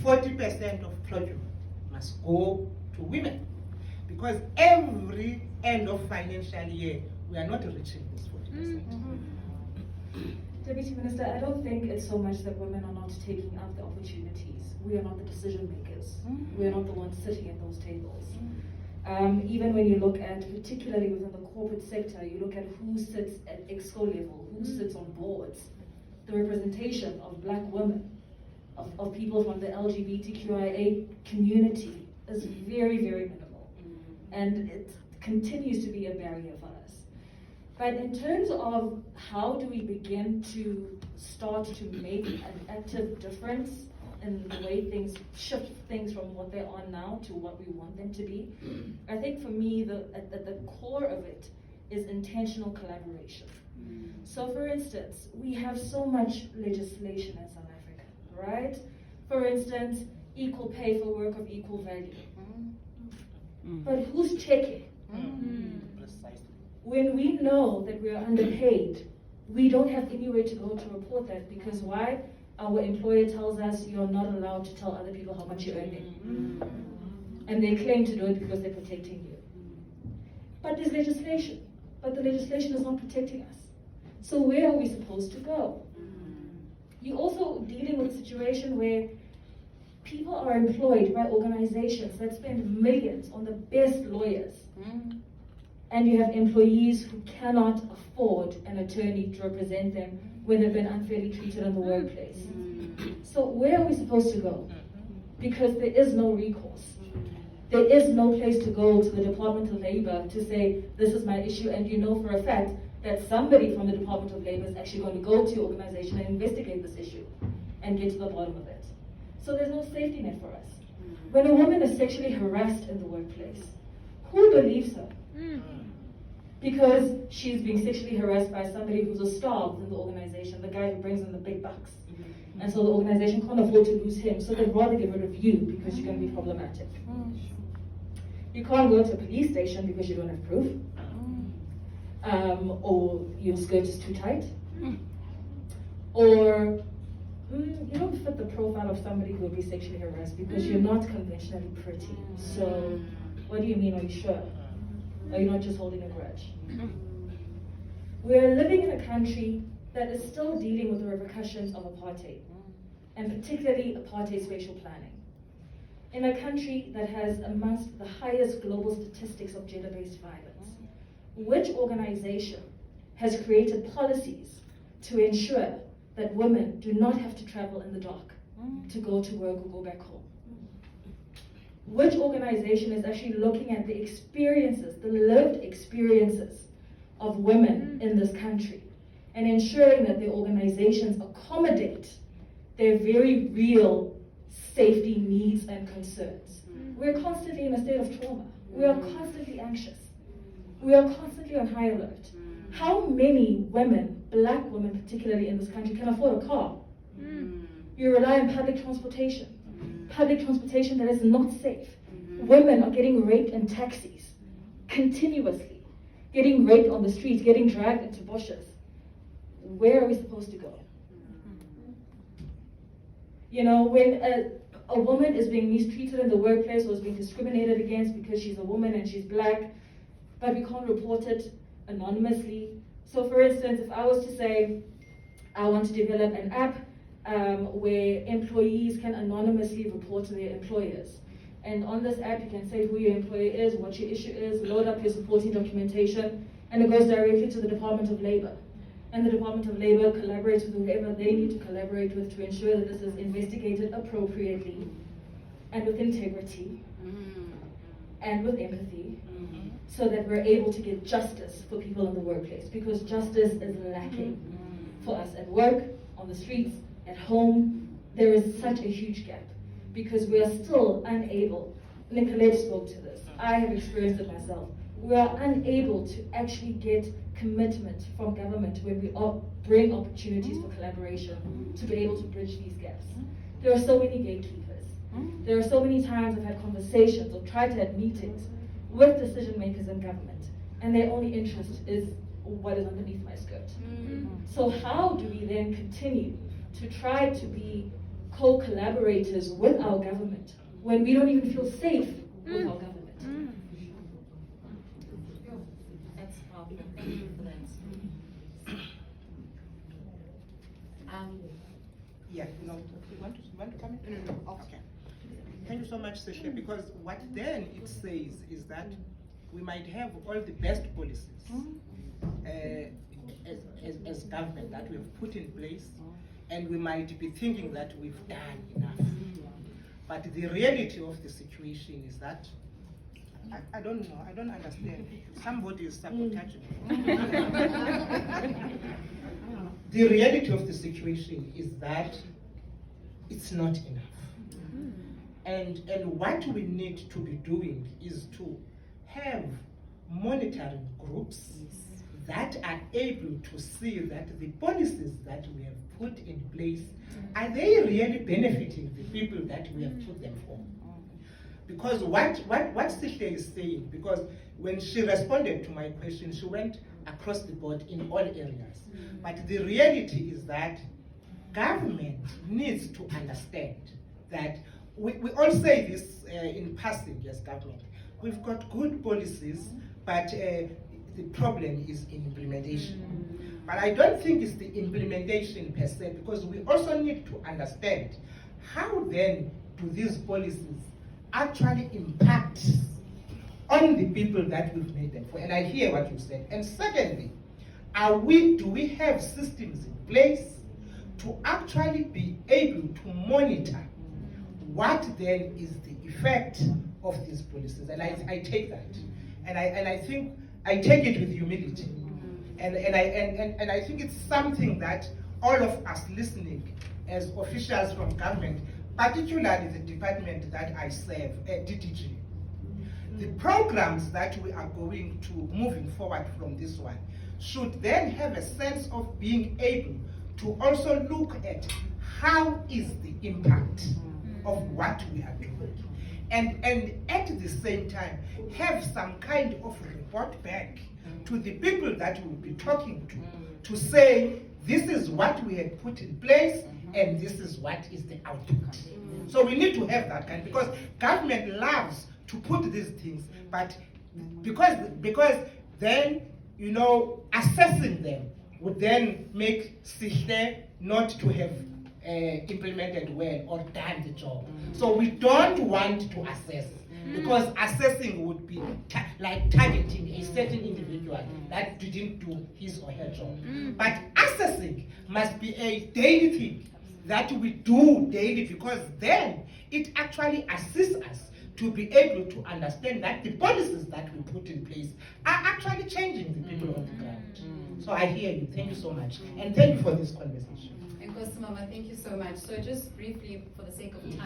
40% of produce must go to women. Because every end of financial year, we are not reaching this 40%. Deputy Minister, I don't think it's so much that women are not taking up the opportunities. We are not the decision makers. We are not the ones sitting at those tables. Even when you look at, particularly within the corporate sector, you look at who sits at EXCO level, who sits on boards, the representation of black women, of people from the LGBTQIA community is very, very minimal. And it continues to be a barrier for us. But in terms of how do we begin to start to make an active difference in the way things shift things from what they are now to what we want them to be, I think for me, at the core of it is intentional collaboration. So for instance, we have so much legislation in South Africa, right? For instance, equal pay for work of equal value. But who's checking? Precisely. When we know that we are underpaid, we don't have anywhere to go to report that, because why? Our employer tells us you're not allowed to tell other people how much you're earning. And they claim to do it because they're protecting you. But there's legislation, but the legislation is not protecting us. So where are we supposed to go? You're also dealing with a situation where people are employed by organizations that spend millions on the best lawyers. And you have employees who cannot afford an attorney to represent them when they've been unfairly treated in the workplace. So where are we supposed to go? Because there is no recourse. There is no place to go to the Department of Labor to say, this is my issue, and you know for a fact that somebody from the Department of Labor is actually going to go to your organization and investigate this issue and get to the bottom of it. So there's no safety net for us. When a woman is sexually harassed in the workplace, who believes her? Because she's being sexually harassed by somebody who's a star in the organization, the guy who brings in the big bucks. And so the organization can't afford to lose him, so they'd rather get rid of you because you're going to be problematic. You can't go to a police station because you don't have proof. Or your skirt is too tight. Or you don't fit the profile of somebody who will be sexually harassed because you're not conventionally pretty. So what do you mean, are you sure? Are you not just holding a grudge? We're living in a country that is still dealing with the repercussions of apartheid, and particularly apartheid spatial planning. In a country that has amongst the highest global statistics of gender-based violence, which organization has created policies to ensure that women do not have to travel in the dark to go to work or go back home? Which organization is actually looking at the experiences, the lived experiences of women in this country and ensuring that the organizations accommodate their very real safety needs and concerns? We're constantly in a state of trauma. We are constantly anxious. We are constantly on high alert. How many women, black women particularly in this country, can afford a car? You rely on public transportation that is not safe. Women are getting raped in taxis continuously, getting raped on the streets, getting dragged into bushes. Where are we supposed to go? You know, when a woman is being mistreated in the workplace or is being discriminated against because she's a woman and she's black, but we can't report it anonymously. So for instance, if I was to say, I want to develop an app where employees can anonymously report to their employers. And on this app, you can say who your employer is, what your issue is, load up your supporting documentation, and it goes directly to the Department of Labor. And the Department of Labor collaborates with whoever they need to collaborate with to ensure that this is investigated appropriately and with integrity and with empathy, so that we're able to get justice for people in the workplace, because justice is lacking for us at work, on the streets, at home. There is such a huge gap because we are still unable. Nicolette spoke to this. I have experienced it myself. We are unable to actually get commitment from government when we bring opportunities for collaboration to be able to bridge these gaps. There are so many gatekeepers. There are so many times I've had conversations or tried to have meetings with decision makers in government, and their only interest is what is underneath my skirt. So how do we then continue to try to be co-collaborators with our government when we don't even feel safe with our government. That's powerful. Thank you for that. Yeah, no, you want to come in? No. Okay. Thank you so much, Seshe, because what then it says is that we might have all the best policies as government that we have put in place, and we might be thinking that we've done enough. But the reality of the situation is that I don't know, I don't understand. Somebody is sabotaging me. The reality of the situation is that it's not enough. And what we need to be doing is to have monitoring groups that are able to see that the policies that we have put in place, are they really benefiting the people that we have put them for? Because what Sihle is saying, because when she responded to my question, she went across the board in all areas. But the reality is that government needs to understand that we all say this in passing as government. We've got good policies, but the problem is in implementation. But I don't think it's the implementation per se, because we also need to understand how then do these policies actually impact on the people that we've made them for. And I hear what you said. And secondly, do we have systems in place to actually be able to monitor what then is the effect of these policies? And I take that. And I think I take it with humility. And I think it's something that all of us listening as officials from government, particularly the department that I serve, DTG, the programs that we are going to moving forward from this one should then have a sense of being able to also look at how is the impact of what we are doing. And at the same time, have some kind of report back to the people that we'll be talking to say, this is what we had put in place, and this is what is the outcome. So we need to have that kind, because government loves to put these things, but because then, you know, assessing them would then make Sihle not to have implemented well or done the job. So we don't want to assess, because assessing would be like targeting a certain individual that didn't do his or her job. But assessing must be a daily thing that we do daily, because then it actually assists us to be able to understand that the policies that we put in place are actually changing the people on the ground. So I hear you. Thank you so much. And thank you for this conversation. And Kosi Mama, thank you so much. So just briefly, for the sake of time,